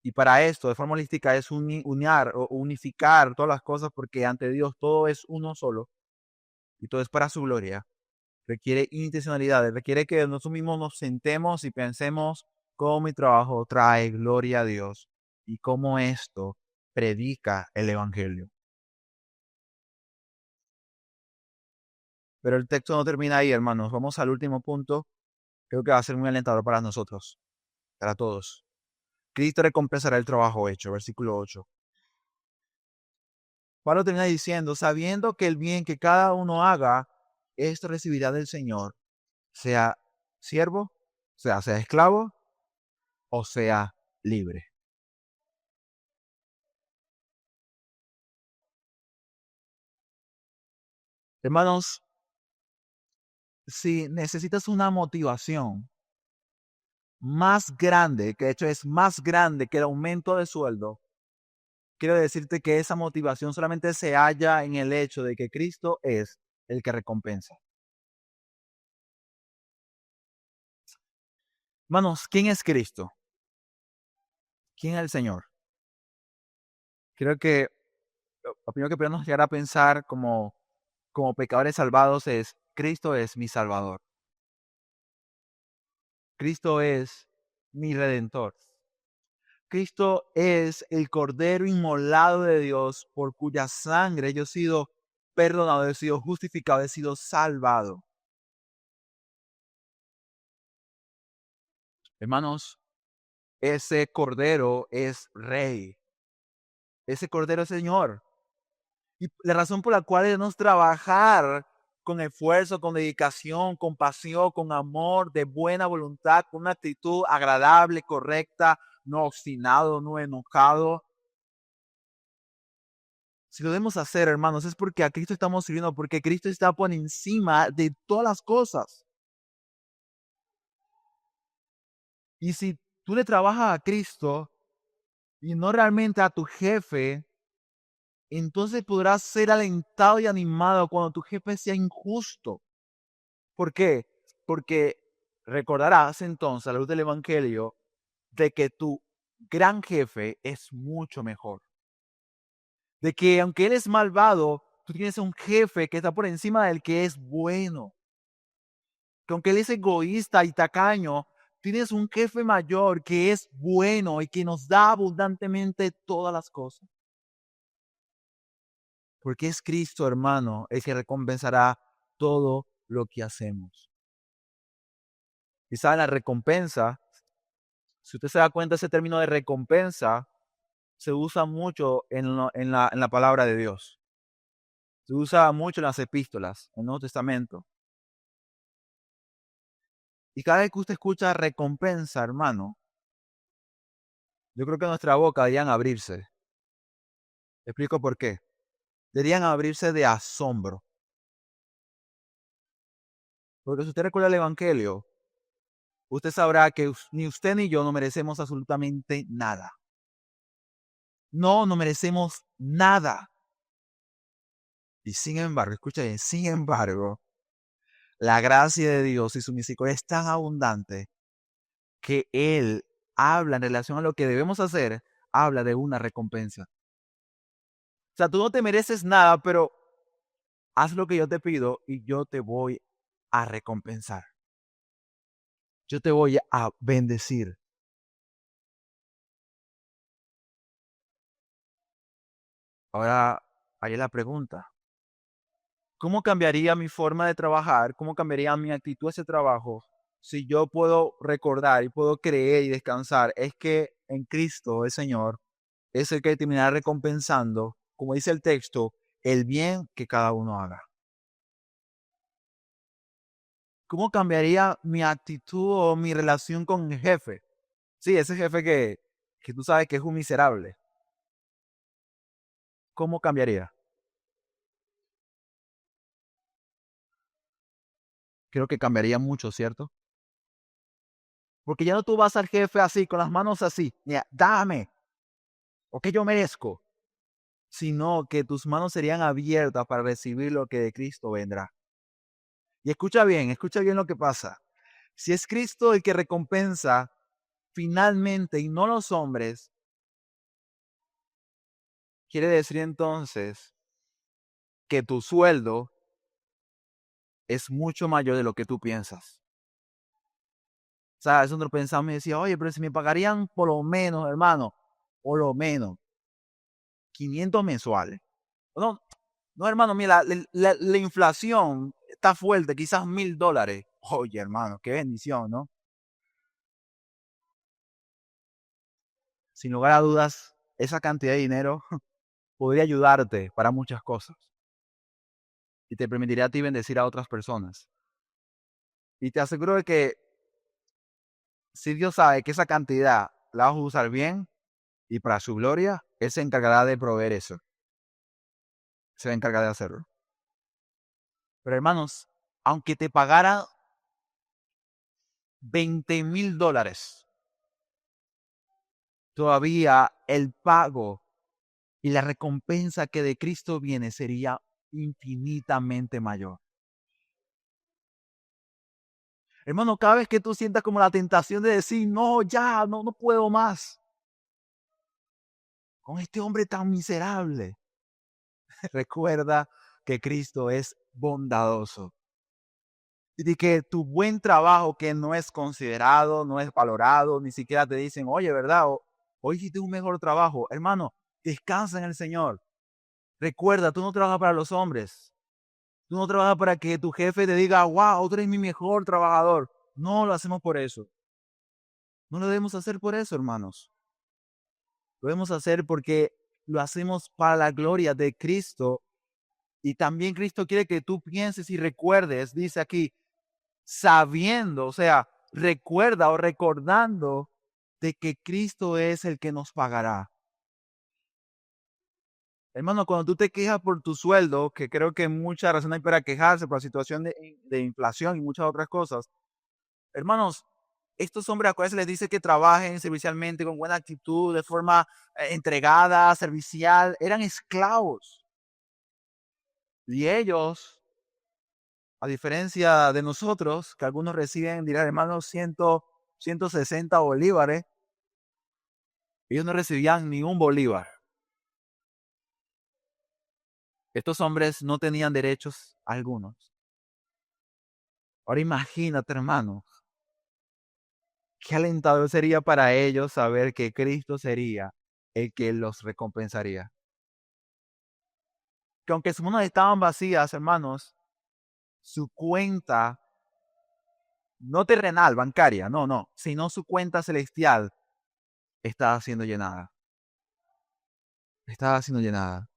Y para esto, de forma holística, es unificar todas las cosas, porque ante Dios todo es uno solo y todo es para su gloria. Requiere intencionalidad, requiere que nosotros mismos nos sentemos y pensemos cómo mi trabajo trae gloria a Dios y cómo esto predica el Evangelio. Pero el texto no termina ahí, hermanos. Vamos al último punto. Creo que va a ser muy alentador para nosotros, para todos. Cristo recompensará el trabajo hecho, versículo 8. Pablo termina diciendo, sabiendo que el bien que cada uno haga, esto recibirá del Señor, sea siervo, sea esclavo o sea libre. Hermanos, si necesitas una motivación más grande, que de hecho es más grande que el aumento de sueldo, quiero decirte que esa motivación solamente se halla en el hecho de que Cristo es el que recompensa. Hermanos, ¿quién es Cristo? ¿Quién es el Señor? Creo que lo primero que podemos llegar a pensar como pecadores salvados es, Cristo es mi Salvador. Cristo es mi Redentor. Cristo es el Cordero inmolado de Dios por cuya sangre yo he sido perdonado, he sido justificado, he sido salvado. Hermanos, ese Cordero es Rey. Ese Cordero es Señor. Y la razón por la cual debemos trabajar con esfuerzo, con dedicación, con pasión, con amor, de buena voluntad, con una actitud agradable, correcta, no obstinado, no enojado. Si lo debemos hacer, hermanos, es porque a Cristo estamos sirviendo, porque Cristo está por encima de todas las cosas. Y si tú le trabajas a Cristo y no realmente a tu jefe, entonces podrás ser alentado y animado cuando tu jefe sea injusto. ¿Por qué? Porque recordarás entonces a la luz del Evangelio de que tu gran jefe es mucho mejor. De que aunque él es malvado, tú tienes un jefe que está por encima del que es bueno. Que aunque él es egoísta y tacaño, tienes un jefe mayor que es bueno y que nos da abundantemente todas las cosas. Porque es Cristo, hermano, el que recompensará todo lo que hacemos. Y saben, la recompensa, si usted se da cuenta, ese término de recompensa se usa mucho en la palabra de Dios. Se usa mucho en las epístolas, en el Nuevo Testamento. Y cada vez que usted escucha recompensa, hermano, yo creo que nuestra boca deberían abrirse. Explico por qué. Deberían abrirse de asombro. Porque si usted recuerda el Evangelio, usted sabrá que ni usted ni yo no merecemos absolutamente nada. No merecemos nada. Y sin embargo, escucha bien, sin embargo, la gracia de Dios y su misericordia es tan abundante que Él habla en relación a lo que debemos hacer, habla de una recompensa. O sea, tú no te mereces nada, pero haz lo que yo te pido y yo te voy a recompensar. Yo te voy a bendecir. Ahora, ahí es la pregunta. ¿Cómo cambiaría mi forma de trabajar? ¿Cómo cambiaría mi actitud a ese trabajo? Si yo puedo recordar y puedo creer y descansar, es que en Cristo, el Señor, es el que terminará recompensando, como dice el texto, el bien que cada uno haga. ¿Cómo cambiaría mi actitud o mi relación con el jefe? Sí, ese jefe que tú sabes que es un miserable. ¿Cómo cambiaría? Creo que cambiaría mucho, ¿cierto? Porque ya no tú vas al jefe así, con las manos así, mira, dame, o que yo merezco, sino que tus manos serían abiertas para recibir lo que de Cristo vendrá. Y escucha bien lo que pasa. Si es Cristo el que recompensa finalmente y no los hombres, quiere decir entonces que tu sueldo es mucho mayor de lo que tú piensas. O sea, eso no lo pensaba y decía, oye, pero si me pagarían por lo menos, hermano, por lo menos 500 mensuales. No, no, hermano, mira, la inflación está fuerte, quizás $1,000. Oye, hermano, qué bendición, ¿no? Sin lugar a dudas, esa cantidad de dinero podría ayudarte para muchas cosas y te permitiría a ti bendecir a otras personas. Y te aseguro de que si Dios sabe que esa cantidad la vas a usar bien y para su gloria, Él se encargará de proveer eso. Se va a encargar de hacerlo. Pero hermanos, aunque te pagara $20,000, todavía el pago y la recompensa que de Cristo viene sería infinitamente mayor. Hermano, cada vez que tú sientas como la tentación de decir, no, ya, no puedo más, con este hombre tan miserable, recuerda que Cristo es bondadoso. Y que tu buen trabajo que no es considerado, no es valorado, ni siquiera te dicen, oye, ¿verdad? Hoy hiciste un mejor trabajo. Hermano, descansa en el Señor. Recuerda, tú no trabajas para los hombres. Tú no trabajas para que tu jefe te diga, wow, tú eres mi mejor trabajador. No lo hacemos por eso. No lo debemos hacer por eso, hermanos. Lo debemos hacer porque lo hacemos para la gloria de Cristo. Y también Cristo quiere que tú pienses y recuerdes, dice aquí, sabiendo, o sea, recuerda o recordando de que Cristo es el que nos pagará. Hermano, cuando tú te quejas por tu sueldo, que creo que mucha razón hay para quejarse por la situación de inflación y muchas otras cosas, hermanos, estos hombres a cuales se les dice que trabajen servicialmente con buena actitud, de forma entregada, servicial, eran esclavos. Y ellos, a diferencia de nosotros, que algunos reciben, dirán, hermanos, 160 bolívares, ellos no recibían ni un bolívar. Estos hombres no tenían derechos algunos. Ahora imagínate, hermano, qué alentador sería para ellos saber que Cristo sería el que los recompensaría. Que aunque sus manos estaban vacías, hermanos, su cuenta, no terrenal, bancaria, no, sino su cuenta celestial estaba siendo llenada. Estaba siendo llenada.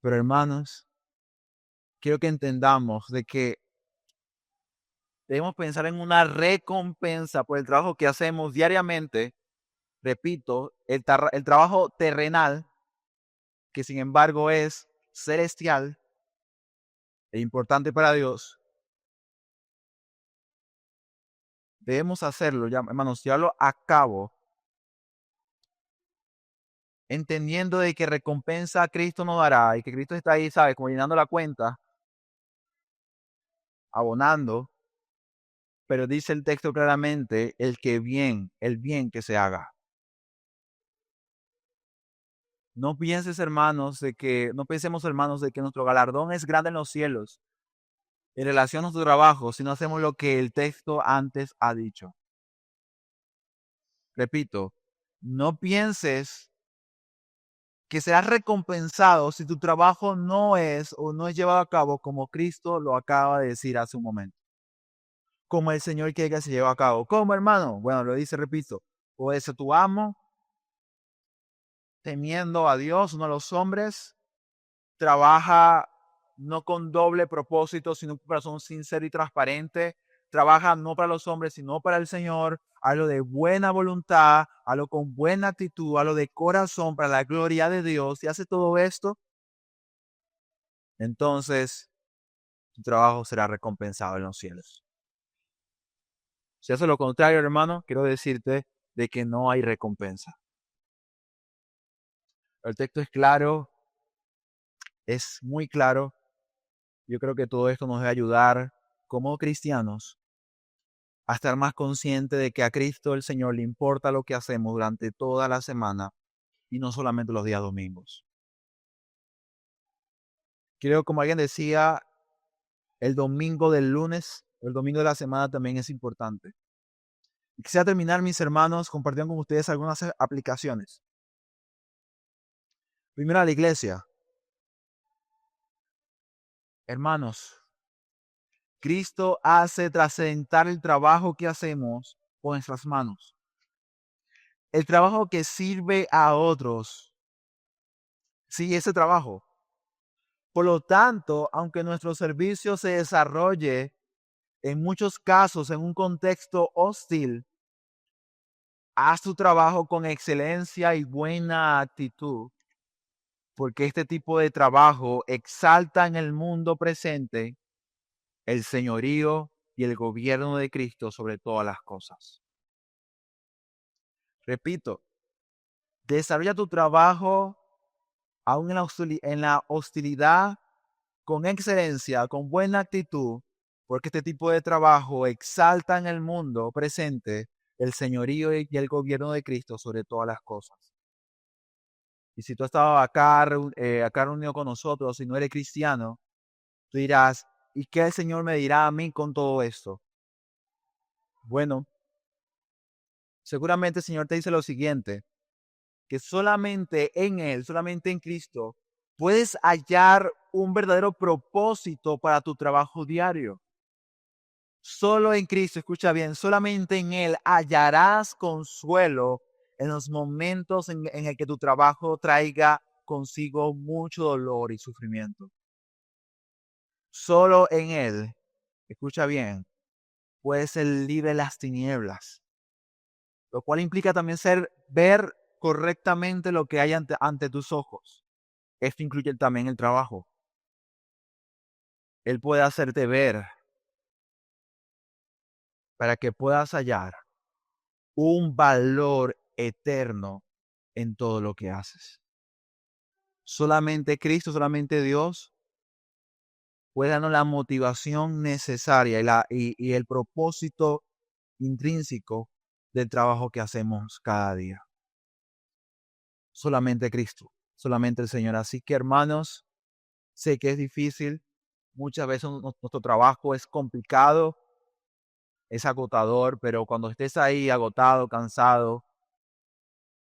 Pero hermanos, quiero que entendamos de que debemos pensar en una recompensa por el trabajo que hacemos diariamente. Repito, el trabajo terrenal, que sin embargo es celestial e importante para Dios. Debemos hacerlo, ya, hermanos, llevarlo a cabo, entendiendo de que recompensa a Cristo nos dará y que Cristo está ahí, ¿sabes? Como llenando la cuenta, abonando, pero dice el texto claramente, el bien que se haga. No pensemos, hermanos, de que nuestro galardón es grande en los cielos en relación a nuestro trabajo, si no hacemos lo que el texto antes ha dicho. Repito, no pienses que serás recompensado si tu trabajo no es o no es llevado a cabo como Cristo lo acaba de decir hace un momento. Como el Señor quiere que se lleve a cabo. ¿Cómo, hermano? Bueno, lo dice, repito, o es tu amo, temiendo a Dios, no a los hombres, trabaja no con doble propósito, sino con corazón sincero y transparente. Trabaja no para los hombres, sino para el Señor. Hazlo de buena voluntad, hazlo con buena actitud, hazlo de corazón para la gloria de Dios. Y hace todo esto, entonces tu trabajo será recompensado en los cielos. Si haces lo contrario, hermano, quiero decirte de que no hay recompensa. El texto es claro, es muy claro. Yo creo que todo esto nos debe ayudar como cristianos a estar más consciente de que a Cristo el Señor le importa lo que hacemos durante toda la semana y no solamente los días domingos. Creo, como alguien decía, el domingo del lunes, el domingo de la semana también es importante. Quisiera terminar, mis hermanos, compartiendo con ustedes algunas aplicaciones. Primero, a la iglesia. Hermanos, Cristo hace trascender el trabajo que hacemos con nuestras manos. El trabajo que sirve a otros. Sí, ese trabajo. Por lo tanto, aunque nuestro servicio se desarrolle en muchos casos en un contexto hostil, haz tu trabajo con excelencia y buena actitud, porque este tipo de trabajo exalta en el mundo presente el señorío y el gobierno de Cristo sobre todas las cosas. Repito, desarrolla tu trabajo aún en la hostilidad con excelencia, con buena actitud, porque este tipo de trabajo exalta en el mundo presente el señorío y el gobierno de Cristo sobre todas las cosas. Y si tú estabas acá reunido con nosotros y no eres cristiano, tú dirás, ¿y qué el Señor me dirá a mí con todo esto? Bueno, seguramente el Señor te dice lo siguiente, que solamente en Él, solamente en Cristo, puedes hallar un verdadero propósito para tu trabajo diario. Solo en Cristo, escucha bien, solamente en Él hallarás consuelo en los momentos en el que tu trabajo traiga consigo mucho dolor y sufrimiento. Solo en Él, escucha bien, puedes ser libre de las tinieblas, lo cual implica también ver correctamente lo que hay ante tus ojos. Esto incluye también el trabajo. Él puede hacerte ver para que puedas hallar un valor eterno en todo lo que haces. Solamente Cristo, solamente Dios puede darnos la motivación necesaria y el propósito intrínseco del trabajo que hacemos cada día. Solamente Cristo, solamente el Señor. Así que, hermanos, sé que es difícil. Muchas veces nuestro trabajo es complicado, es agotador, pero cuando estés ahí agotado, cansado,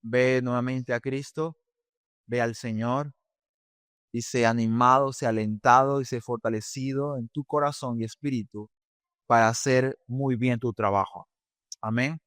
ve nuevamente a Cristo, ve al Señor y sea animado, sea alentado y sea fortalecido en tu corazón y espíritu para hacer muy bien tu trabajo. Amén.